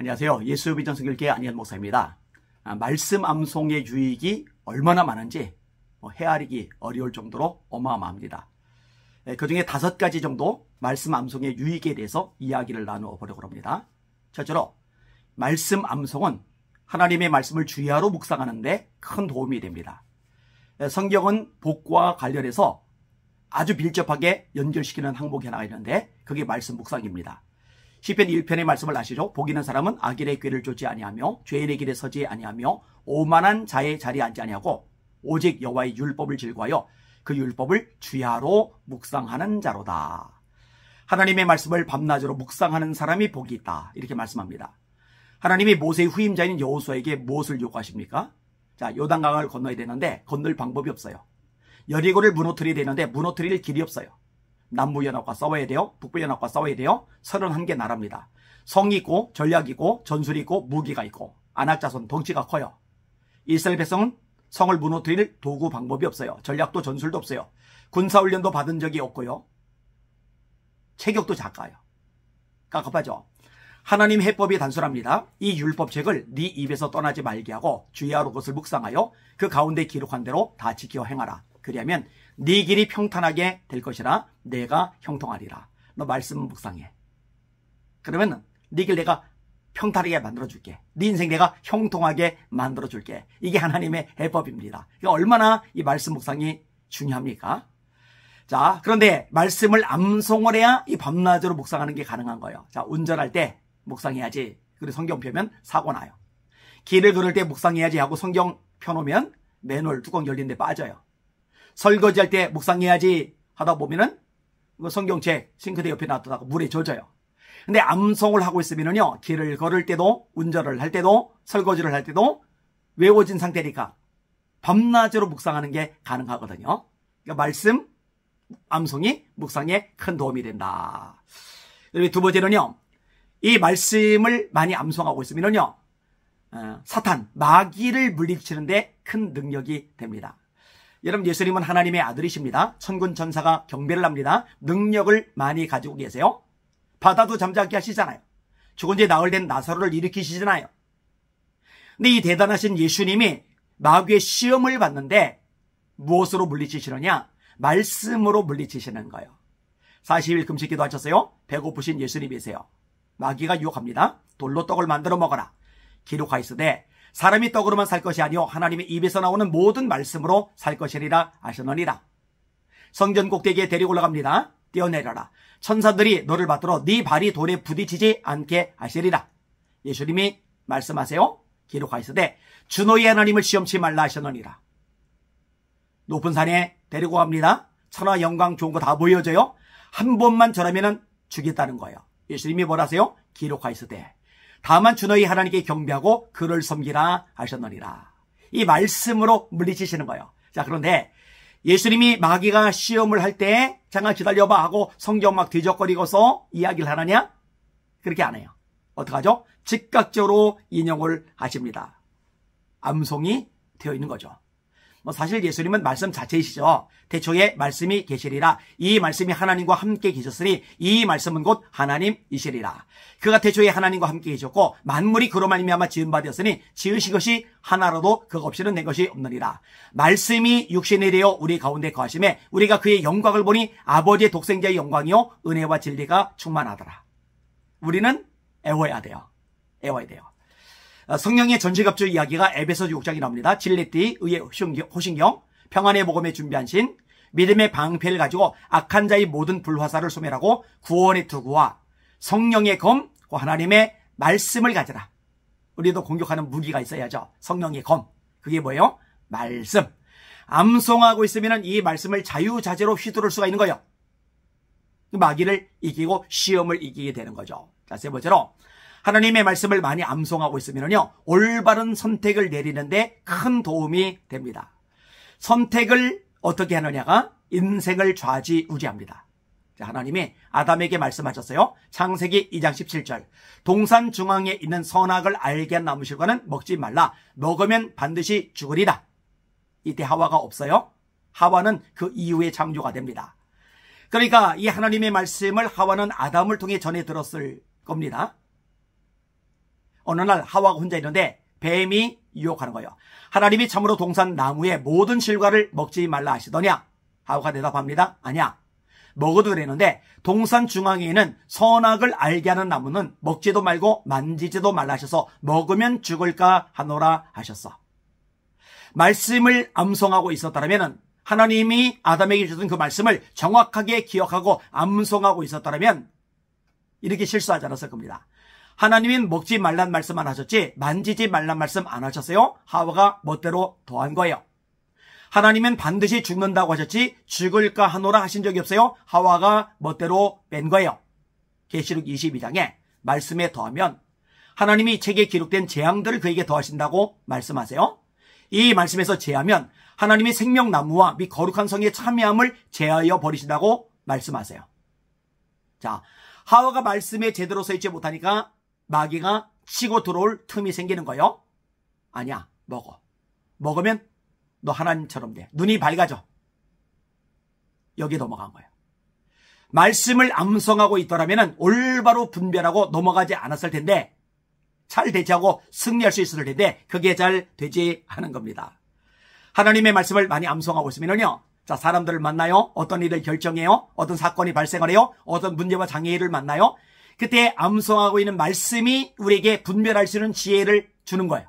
안녕하세요. 예수비전 선교교회 안희연 목사입니다. 말씀 암송의 유익이 얼마나 많은지 헤아리기 어려울 정도로 어마어마합니다. 그 중에 5가지 정도 말씀 암송의 유익에 대해서 이야기를 나누어 보려고 합니다. 첫째로 말씀 암송은 하나님의 말씀을 주야로 묵상하는 데 큰 도움이 됩니다. 성경은 복과 관련해서 아주 밀접하게 연결시키는 항목이 하나 있는데 그게 말씀 묵상입니다. 시편 1편의 말씀을 아시죠? 복 있는 사람은 악인의 꾀를 쫓지 아니하며 죄인의 길에 서지 아니하며 오만한 자의 자리에 앉지 아니하고 오직 여호와의 율법을 즐거워하여 그 율법을 주야로 묵상하는 자로다. 하나님의 말씀을 밤낮으로 묵상하는 사람이 복이 있다. 이렇게 말씀합니다. 하나님이 모세의 후임자인 여호수아에게 무엇을 요구하십니까? 자, 요단강을 건너야 되는데 건널 방법이 없어요. 여리고를 무너뜨려야 되는데 무너뜨릴 길이 없어요. 남부연합과 싸워야 돼요. 북부연합과 싸워야 돼요. 31개 나라입니다. 성이 있고 전략이 있고 전술이 있고 무기가 있고 안악자손 덩치가 커요. 이스라엘 백성은 성을 무너뜨릴 도구 방법이 없어요. 전략도 전술도 없어요. 군사훈련도 받은 적이 없고요. 체격도 작아요. 깝깝하죠. 하나님 해법이 단순합니다. 이 율법책을 네 입에서 떠나지 말게 하고 주야로 그것을 묵상하여 그 가운데 기록한 대로 다 지켜 행하라. 그리하면 네 길이 평탄하게 될 것이라 내가 형통하리라. 너 말씀 묵상해. 그러면 네 길 내가 평탄하게 만들어줄게. 네 인생 내가 형통하게 만들어줄게. 이게 하나님의 해법입니다. 그러니까 얼마나 이 말씀 묵상이 중요합니까? 자, 그런데 말씀을 암송을 해야 이 밤낮으로 묵상하는 게 가능한 거예요. 자, 운전할 때 묵상해야지. 그리고 성경 펴면 사고 나요. 길을 걸을 때 묵상해야지 하고 성경 펴놓으면 맨홀 뚜껑 열린 데 빠져요. 설거지할 때 묵상해야지 하다 보면은 성경책 싱크대 옆에 놔두다가 물에 젖어요. 근데 암송을 하고 있으면은요, 길을 걸을 때도 운전을 할 때도 설거지를 할 때도 외워진 상태니까 밤낮으로 묵상하는 게 가능하거든요. 그러니까 말씀 암송이 묵상에 큰 도움이 된다. 그리고 두 번째는요, 이 말씀을 많이 암송하고 있으면은요, 사탄, 마귀를 물리치는데 큰 능력이 됩니다. 여러분, 예수님은 하나님의 아들이십니다. 천군 천사가 경배를 합니다. 능력을 많이 가지고 계세요. 바다도 잠잠게 하시잖아요. 죽은 지 나흘 된 나사로를 일으키시잖아요. 근데 이 대단하신 예수님이 마귀의 시험을 받는데 무엇으로 물리치시느냐? 말씀으로 물리치시는 거예요. 40일 금식 기도하셨어요. 배고프신 예수님이세요. 마귀가 유혹합니다. 돌로 떡을 만들어 먹어라. 기록하였으되 사람이 떡으로만 살 것이 아니요 하나님의 입에서 나오는 모든 말씀으로 살 것이리라 하셨느니라. 성전 꼭대기에 데리고 올라갑니다. 뛰어내려라. 천사들이 너를 받들어 네 발이 돌에 부딪히지 않게 하시리라. 예수님이 말씀하세요. 기록하였으되 주 너희 하나님을 시험치 말라 하셨느니라. 높은 산에 데리고 갑니다. 천하 영광 좋은 거 다 보여줘요. 한 번만 저라면은 주겠다는 거예요. 예수님이 뭐라세요? 기록하였으되 다만 주 너희 하나님께 경배하고 그를 섬기라 하셨느니라. 이 말씀으로 물리치시는 거예요. 자, 그런데 예수님이 마귀가 시험을 할 때 잠깐 기다려봐 하고 성경 막 뒤적거리고서 이야기를 하느냐? 그렇게 안 해요. 어떡하죠? 즉각적으로 인용을 하십니다. 암송이 되어 있는 거죠. 사실 예수님은 말씀 자체이시죠. 태초에 말씀이 계시리라. 이 말씀이 하나님과 함께 계셨으니 이 말씀은 곧 하나님이시리라. 그가 태초에 하나님과 함께 계셨고 만물이 그로 말미암아 지은 바 되었으니 지으신 것이 하나라도 그것 없이는 낸 것이 없느니라. 말씀이 육신이 되어 우리 가운데 거하심에 우리가 그의 영광을 보니 아버지의 독생자의 영광이요 은혜와 진리가 충만하더라. 우리는 애워야 돼요. 애워야 돼요. 성령의 전시갑주 이야기가 에베소 6장이 나옵니다. 진리띠, 의의 호신경, 평안의 복음에 준비한 신, 믿음의 방패를 가지고 악한 자의 모든 불화살을 소멸하고 구원의 투구와 성령의 검, 하나님의 말씀을 가져라. 우리도 공격하는 무기가 있어야죠. 성령의 검. 그게 뭐예요? 말씀. 암송하고 있으면 이 말씀을 자유자재로 휘두를 수가 있는 거예요. 마귀를 이기고 시험을 이기게 되는 거죠. 자, 세 번째로 하나님의 말씀을 많이 암송하고 있으면요, 올바른 선택을 내리는데 큰 도움이 됩니다. 선택을 어떻게 하느냐가 인생을 좌지우지합니다. 하나님이 아담에게 말씀하셨어요. 창세기 2장 17절. 동산 중앙에 있는 선악을 알게 한 나무실과는 먹지 말라. 먹으면 반드시 죽으리라. 이때 하와가 없어요. 하와는 그 이후에 창조가 됩니다. 그러니까 이 하나님의 말씀을 하와는 아담을 통해 전해 들었을 겁니다. 어느 날 하와가 혼자 있는데 뱀이 유혹하는 거예요. 하나님이 참으로 동산 나무의 모든 실과를 먹지 말라 하시더냐? 하와가 대답합니다. 아니야. 먹어도 되는데 동산 중앙에 있는 선악을 알게 하는 나무는 먹지도 말고 만지지도 말라 하셔서 먹으면 죽을까 하노라 하셨어. 말씀을 암송하고 있었다면, 하나님이 아담에게 주신 그 말씀을 정확하게 기억하고 암송하고 있었다면 이렇게 실수하지 않았을 겁니다. 하나님은 먹지 말란 말씀만 하셨지 만지지 말란 말씀 안 하셨어요. 하와가 멋대로 더한 거예요. 하나님은 반드시 죽는다고 하셨지 죽을까 하노라 하신 적이 없어요. 하와가 멋대로 뺀 거예요. 계시록 22장에 말씀에 더하면 하나님이 책에 기록된 재앙들을 그에게 더하신다고 말씀하세요. 이 말씀에서 제하면 하나님이 생명나무와 및 거룩한 성의 참여함을 제하여 버리신다고 말씀하세요. 자, 하와가 말씀에 제대로 서 있지 못하니까 마귀가 치고 들어올 틈이 생기는 거예요. 아니야, 먹어. 먹으면 너 하나님처럼 돼. 눈이 밝아져. 여기에 넘어간 거예요. 말씀을 암송하고 있더라면 올바로 분별하고 넘어가지 않았을 텐데, 잘 대처하고 승리할 수 있었을 텐데 그게 잘 되지 않은 겁니다. 하나님의 말씀을 많이 암송하고 있으면요, 자, 사람들을 만나요. 어떤 일을 결정해요. 어떤 사건이 발생을 해요. 어떤 문제와 장애를 만나요. 그때 암송하고 있는 말씀이 우리에게 분별할 수 있는 지혜를 주는 거예요.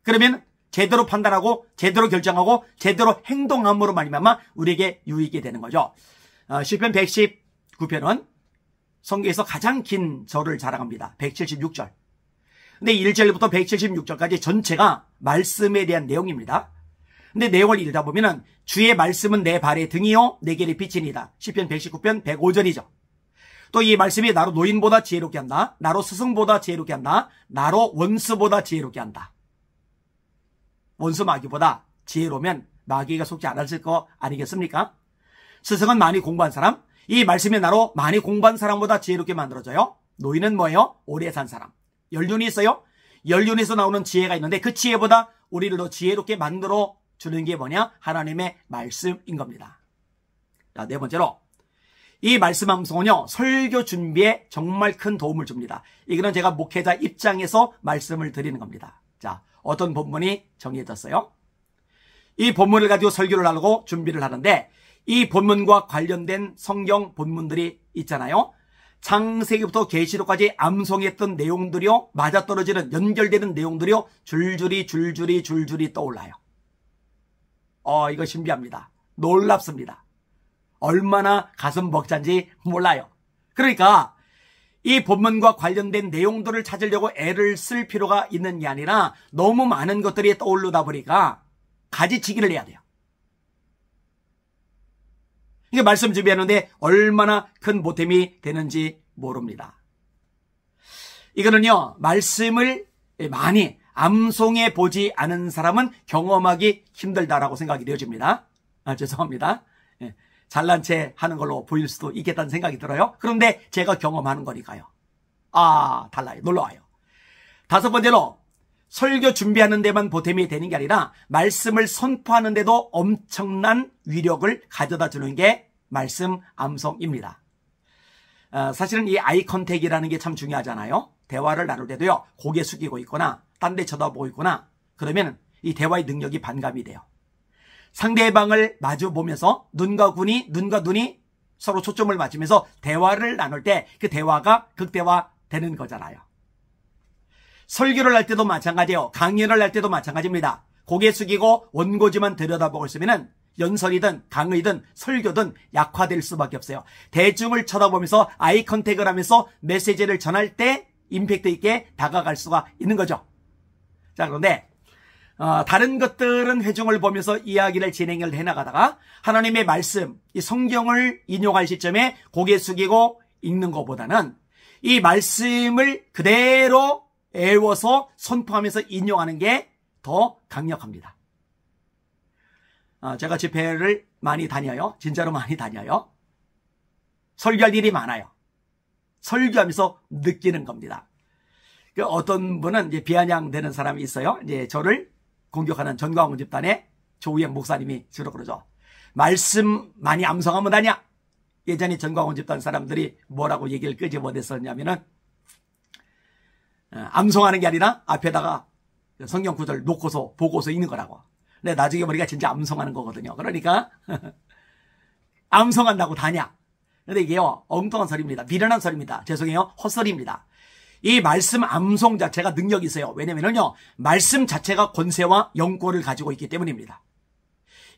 그러면 제대로 판단하고 제대로 결정하고 제대로 행동함으로 말미암아 우리에게 유익이 되는 거죠. 시편 119편은 성경에서 가장 긴 절을 자랑합니다. 176절. 근데 1절부터 176절까지 전체가 말씀에 대한 내용입니다. 근데 내용을 읽다 보면은 주의 말씀은 내 발의 등이요 내 길의 빛이니이다. 시편 119편 105절이죠. 또 이 말씀이 나로 노인보다 지혜롭게 한다. 나로 스승보다 지혜롭게 한다. 나로 원수보다 지혜롭게 한다. 원수 마귀보다 지혜로우면 마귀가 속지 않았을 거 아니겠습니까? 스승은 많이 공부한 사람, 이 말씀이 나로 많이 공부한 사람보다 지혜롭게 만들어져요. 노인은 뭐예요? 오래 산 사람. 연륜이 있어요. 연륜에서 나오는 지혜가 있는데 그 지혜보다 우리를 더 지혜롭게 만들어 주는 게 뭐냐? 하나님의 말씀인 겁니다. 자, 네 번째로 이 말씀 암송은요, 설교 준비에 정말 큰 도움을 줍니다. 이거는 제가 목회자 입장에서 말씀을 드리는 겁니다. 자, 어떤 본문이 정해졌어요? 이 본문을 가지고 설교를 하려고 준비를 하는데 이 본문과 관련된 성경 본문들이 있잖아요. 창세기부터 계시록까지 암송했던 내용들이요, 맞아떨어지는 연결되는 내용들이요, 줄줄이 떠올라요. 이거 신비합니다. 놀랍습니다. 얼마나 가슴 벅찬지 몰라요. 그러니까 이 본문과 관련된 내용들을 찾으려고 애를 쓸 필요가 있는 게 아니라 너무 많은 것들이 떠오르다 보니까 가지치기를 해야 돼요. 이게 말씀 준비하는데 얼마나 큰 보탬이 되는지 모릅니다. 이거는요, 말씀을 많이 암송해 보지 않은 사람은 경험하기 힘들다라고 생각이 되어집니다. 죄송합니다. 잘난 체 하는 걸로 보일 수도 있겠다는 생각이 들어요. 그런데 제가 경험하는 거니까요. 달라요. 놀라워요. 다섯 번째로, 설교 준비하는 데만 보탬이 되는 게 아니라 말씀을 선포하는 데도 엄청난 위력을 가져다 주는 게 말씀 암송입니다. 사실은 이 아이 컨택이라는 게 참 중요하잖아요. 대화를 나눌 때도요, 고개 숙이고 있거나 딴 데 쳐다보고 있거나 그러면 이 대화의 능력이 반감이 돼요. 상대방을 마주 보면서 눈과 눈이 서로 초점을 맞추면서 대화를 나눌 때 그 대화가 극대화 되는 거잖아요. 설교를 할 때도 마찬가지예요. 강연을 할 때도 마찬가지입니다. 고개 숙이고 원고지만 들여다보고 있으면 연설이든 강의든 설교든 약화될 수밖에 없어요. 대중을 쳐다보면서 아이 컨택을 하면서 메시지를 전할 때 임팩트 있게 다가갈 수가 있는 거죠. 자, 그런데 다른 것들은 회중을 보면서 이야기를 진행을 해나가다가 하나님의 말씀, 이 성경을 인용할 시점에 고개 숙이고 읽는 것보다는 이 말씀을 그대로 애워서 선포하면서 인용하는 게 더 강력합니다. 제가 집회를 많이 다녀요. 진짜로 많이 다녀요. 설교할 일이 많아요. 설교하면서 느끼는 겁니다. 어떤 분은 이제 비아냥되는 사람이 있어요. 이제 저를 공격하는 전광훈 집단의 조우영 목사님이 주로 그러죠. 말씀 많이 암송하면 다냐? 예전에 전광훈 집단 사람들이 뭐라고 얘기를 끄집어냈었냐면은 암송하는 게 아니라 앞에다가 성경 구절 놓고서 보고서 읽는 거라고. 근데 나중에 보니까 진짜 암송하는 거거든요. 그러니까 암송한다고 다냐. 근데 이게요, 엉뚱한 소리입니다. 미련한 소리입니다. 죄송해요. 헛소리입니다. 이 말씀 암송 자체가 능력이 있어요. 왜냐면요, 말씀 자체가 권세와 영권을 가지고 있기 때문입니다.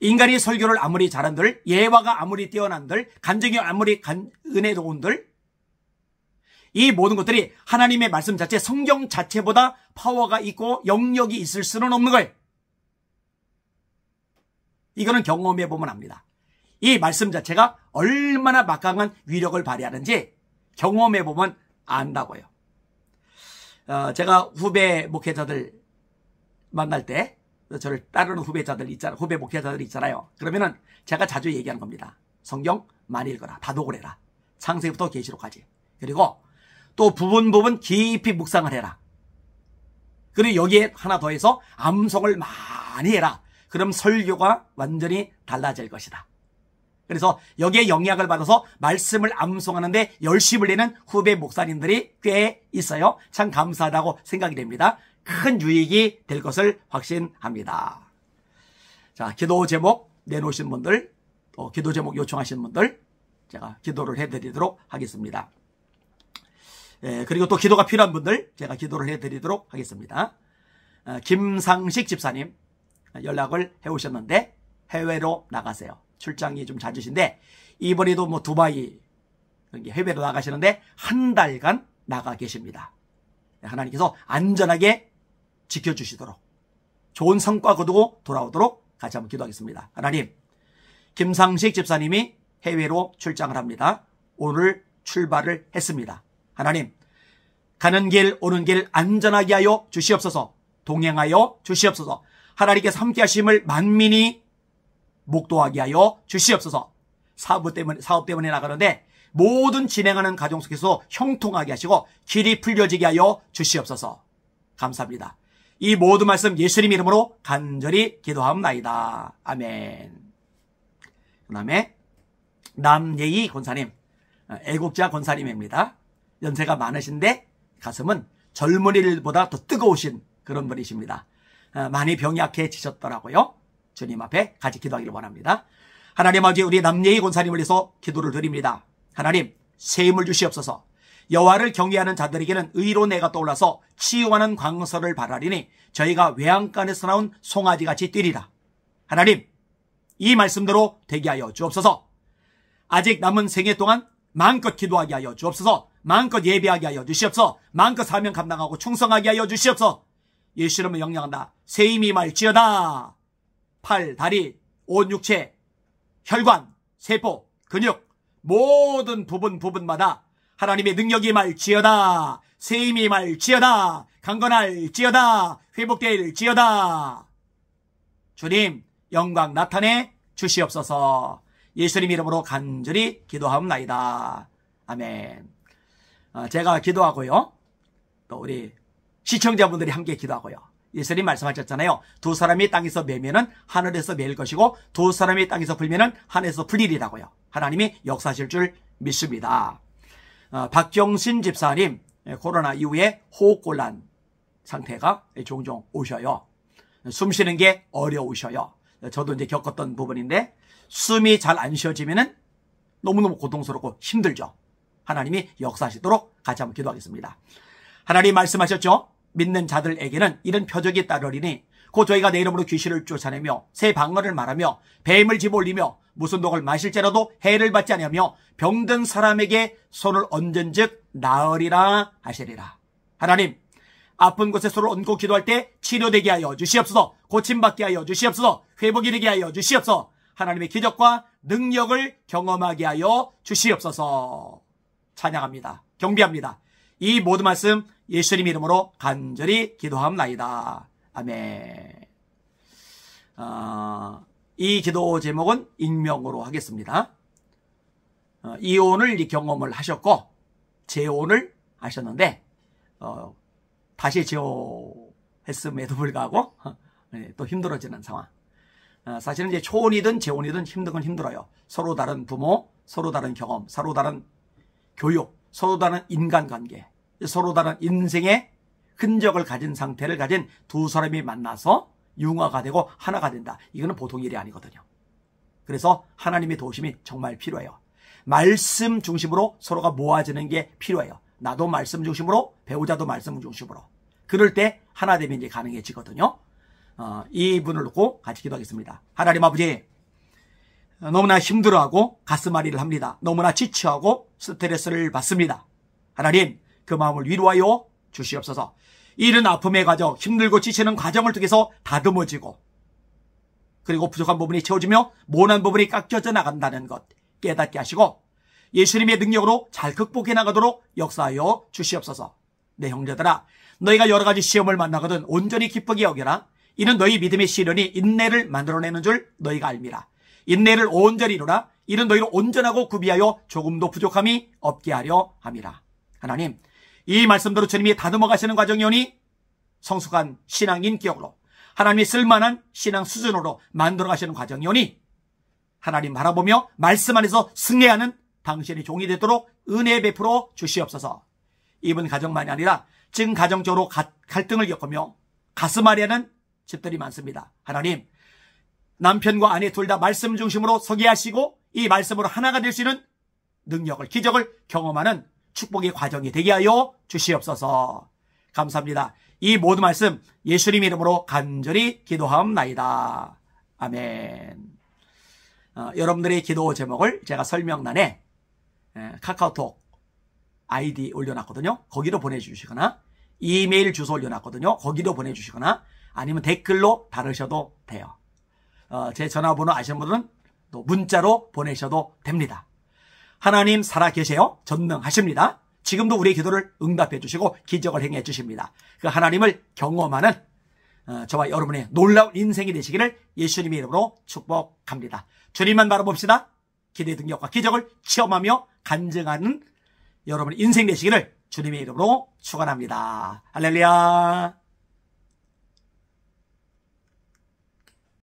인간이 설교를 아무리 잘한들, 예화가 아무리 뛰어난들, 간증이 아무리 은혜로운들, 이 모든 것들이 하나님의 말씀 자체, 성경 자체보다 파워가 있고 영역이 있을 수는 없는 거예요. 이거는 경험해 보면 압니다. 이 말씀 자체가 얼마나 막강한 위력을 발휘하는지 경험해 보면 안다고요. 제가 후배 목회자들 만날 때 저를 따르는 후배 목회자들 있잖아요. 그러면은 제가 자주 얘기하는 겁니다. 성경 많이 읽어라. 다독을 해라. 창세기부터 계시록까지. 그리고 또 부분 깊이 묵상을 해라. 그리고 여기에 하나 더해서 암송을 많이 해라. 그럼 설교가 완전히 달라질 것이다. 그래서 여기에 영향을 받아서 말씀을 암송하는데 열심을 내는 후배 목사님들이 꽤 있어요. 참 감사하다고 생각이 됩니다. 큰 유익이 될 것을 확신합니다. 자, 기도 제목 내놓으신 분들, 또 기도 제목 요청하신 분들, 제가 기도를 해드리도록 하겠습니다. 그리고 또 기도가 필요한 분들, 제가 기도를 해드리도록 하겠습니다. 김상식 집사님 연락을 해오셨는데 해외로 나가세요. 출장이 좀 잦으신데 이번에도 뭐 두바이 해외로 나가시는데 한 달간 나가 계십니다. 하나님께서 안전하게 지켜주시도록 좋은 성과 거두고 돌아오도록 같이 한번 기도하겠습니다. 하나님, 김상식 집사님이 해외로 출장을 합니다. 오늘 출발을 했습니다. 하나님, 가는 길 오는 길 안전하게 하여 주시옵소서. 동행하여 주시옵소서. 하나님께서 함께 하심을 만민이 목도하게 하여 주시옵소서. 사업 때문에 나가는데 모든 진행하는 가정 속에서 형통하게 하시고 길이 풀려지게 하여 주시옵소서. 감사합니다. 이 모든 말씀 예수님 이름으로 간절히 기도하옵나이다. 아멘. 그 다음에 남예희 권사님, 애국자 권사님입니다. 연세가 많으신데 가슴은 젊은이들보다 더 뜨거우신 그런 분이십니다. 많이 병이 약해지셨더라고요. 주님 앞에 같이 기도하기를 원합니다. 하나님 아버지, 우리 남예희 권사님을 위해서 기도를 드립니다. 하나님, 새 힘을 주시옵소서. 여호와를 경외하는 자들에게는 의로 내가 떠올라서 치유하는 광서를 바라리니 저희가 외양간에서 나온 송아지같이 뛰리라. 하나님, 이 말씀대로 되게 하여 주옵소서. 아직 남은 생애 동안 마음껏 기도하게 하여 주옵소서. 마음껏 예배하게 하여 주시옵소서. 마음껏 사명 감당하고 충성하게 하여 주시옵소서. 예수 이름으로 영영한다. 새 힘이 말지어다. 팔, 다리, 온 육체, 혈관, 세포, 근육 모든 부분마다 하나님의 능력이 말지어다. 새 힘이 말지어다. 강건할지어다. 회복될지어다. 주님, 영광 나타내 주시옵소서. 예수님 이름으로 간절히 기도하옵나이다. 아멘. 제가 기도하고요, 또 우리 시청자분들이 함께 기도하고요. 예수님 말씀하셨잖아요. 두 사람이 땅에서 매면은 하늘에서 매일 것이고 두 사람이 땅에서 풀면은 하늘에서 풀리리라고요. 하나님이 역사하실 줄 믿습니다. 박경신 집사님, 코로나 이후에 호흡곤란 상태가 종종 오셔요. 숨 쉬는 게 어려우셔요. 저도 이제 겪었던 부분인데 숨이 잘 안 쉬어지면은 너무너무 고통스럽고 힘들죠. 하나님이 역사하시도록 같이 한번 기도하겠습니다. 하나님 말씀하셨죠. 믿는 자들에게는 이런 표적이 따르리니 곧 저희가 내 이름으로 귀신을 쫓아내며 새 방언을 말하며 뱀을 집어올리며 무슨 독을 마실지라도 해를 받지 아니하며 병든 사람에게 손을 얹은즉 나으리라 하시리라. 하나님, 아픈 곳에 손을 얹고 기도할 때 치료되게 하여 주시옵소서. 고침받게 하여 주시옵소서. 회복이 되게 하여 주시옵소서. 하나님의 기적과 능력을 경험하게 하여 주시옵소서. 찬양합니다. 경배합니다. 이 모든 말씀 예수님 이름으로 간절히 기도하옵나이다. 아멘. 이 기도 제목은 익명으로 하겠습니다. 이혼을 경험을 하셨고 재혼을 하셨는데 다시 재혼했음에도 불구하고 또 힘들어지는 상황. 사실은 이제 초혼이든 재혼이든 힘든 건 힘들어요. 서로 다른 부모, 서로 다른 경험, 서로 다른 교육, 서로 다른 인간관계, 서로 다른 인생의 흔적을 가진 상태를 가진 두 사람이 만나서 융화가 되고 하나가 된다. 이거는 보통 일이 아니거든요. 그래서 하나님의 도우심이 정말 필요해요. 말씀 중심으로 서로가 모아지는 게 필요해요. 나도 말씀 중심으로, 배우자도 말씀 중심으로. 그럴 때 하나됨이 이제 가능해지거든요. 이분을 놓고 같이 기도하겠습니다. 하나님 아버지, 너무나 힘들어하고 가슴앓이를 합니다. 너무나 지쳐하고 스트레스를 받습니다. 하나님, 그 마음을 위로하여 주시옵소서. 이런 아픔의 과정, 힘들고 지치는 과정을 통해서 다듬어지고, 그리고 부족한 부분이 채워지며 모난 부분이 깎여져 나간다는 것 깨닫게 하시고, 예수님의 능력으로 잘 극복해 나가도록 역사하여 주시옵소서. 내 형제들아, 너희가 여러 가지 시험을 만나거든 온전히 기쁘게 여겨라. 이는 너희 믿음의 시련이 인내를 만들어내는 줄 너희가 알미라. 인내를 온전히 이루라. 이는 너희를 온전하고 구비하여 조금도 부족함이 없게 하려 함이라. 하나님, 이 말씀대로 주님이 다듬어 가시는 과정이오니 성숙한 신앙 인격으로, 하나님이 쓸만한 신앙 수준으로 만들어 가시는 과정이오니 하나님 바라보며 말씀 안에서 승리하는 당신의 종이 되도록 은혜 베풀어 주시옵소서. 이번 가정만이 아니라 지금 가정적으로 갈등을 겪으며 가슴앓이하는 집들이 많습니다. 하나님, 남편과 아내 둘 다 말씀 중심으로 서게 하시고 이 말씀으로 하나가 될 수 있는 능력을, 기적을 경험하는 축복의 과정이 되게 하여 주시옵소서. 감사합니다. 이 모든 말씀 예수님 이름으로 간절히 기도하옵나이다. 아멘. 여러분들의 기도 제목을 제가 설명란에 카카오톡 아이디 올려놨거든요. 거기로 보내주시거나 이메일 주소 올려놨거든요. 거기로 보내주시거나 아니면 댓글로 다루셔도 돼요. 제 전화번호 아시는 분들은 또 문자로 보내셔도 됩니다. 하나님 살아계세요. 전능하십니다. 지금도 우리의 기도를 응답해 주시고 기적을 행해 주십니다. 그 하나님을 경험하는 저와 여러분의 놀라운 인생이 되시기를 예수님의 이름으로 축복합니다. 주님만 바라봅시다. 기대의 능력과 기적을 체험하며 간증하는 여러분의 인생 되시기를 주님의 이름으로 축원합니다. 할렐루야.